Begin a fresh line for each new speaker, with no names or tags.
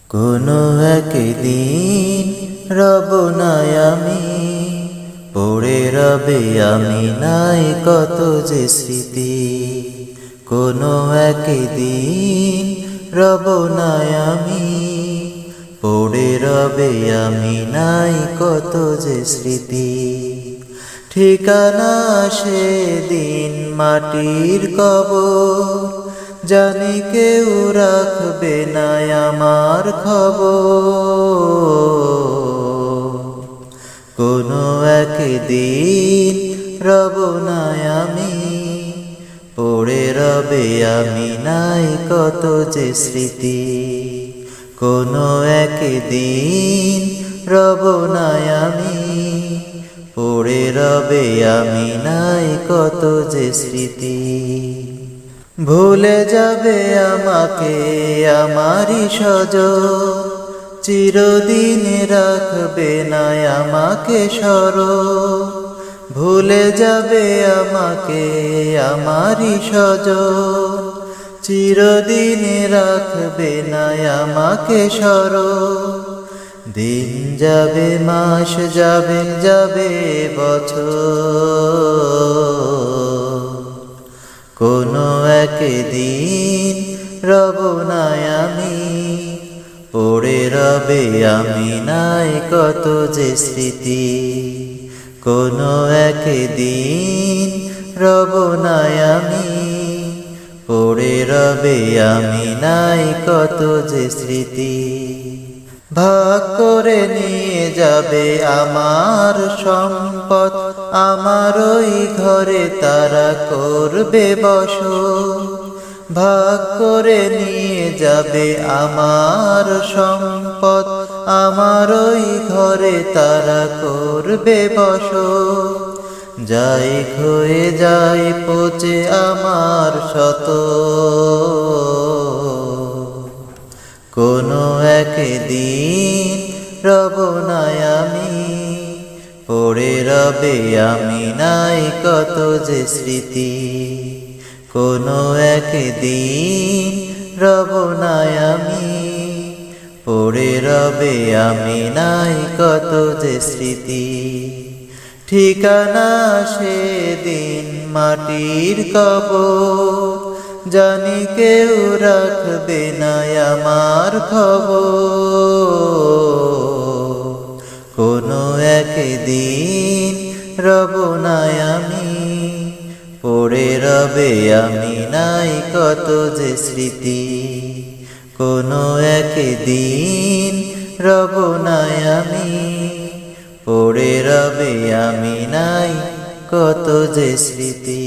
কোনো একদিন রব নাই আমি, পড়ে রবে আমি নাই কত যে স্মৃতি। কোনো একদিন রব নাই আমি, পড়ে রবে আমি নাই কত যে স্মৃতি। ঠিকানা সেদিন মাটির কবর, জানি কেউ রাখবে না আমার খবর। কোনো একদিন রব নাই আমি, পড়ে রবে আমি নাই কত যে স্মৃতি। কোনো একদিন রব নাই আমি, পড়ে রবে আমি নাই কত যে স্মৃতি। ভুলে যাবে আমাকে আমারই স্বজন, চিরদিন রাখবে না আমাকে স্মরণ। ভুলে যাবে আমাকে আমারই স্বজন, চিরদিন রাখবে না আমাকে স্মরণ। দিন যাবে মাস যাবে যাবে বছর, কোনো একদিন রব নাই আমি, পড়ে রবে আমি নাই কত যে স্মৃতি। কোনো একদিন রব নাই আমি, পড়ে রবে আমি নাই কত যে স্মৃতি। ভাগ করে নিয়ে যাবে আমার সম্পদ, আমার ওই ঘরে তারা করবে বসত। ভাগ করে নিয়ে যাবে আমার সম্পদ, আমার ওই ঘরে তারা করবে বসত। যাই ক্ষয়ে যাই পচে আমার শত, কোনো একদিন রব নাই আমি, পড়ে রবে আমি নাই কত যে স্মৃতি। কোনো একদিন রব নাই আমি, পড়ে রবে আমি নাই কত যে স্মৃতি। ঠিকানা সেদিন মাটির কবর, জানি কেউ রাখবে না আমার খবর। কোনো একদিন রব নাই আমি, পড়ে রবে আমি নাই কত যে স্মৃতি। কোনো একদিন রব নাই আমি, পড়ে রবে আমি নাই কত যে স্মৃতি।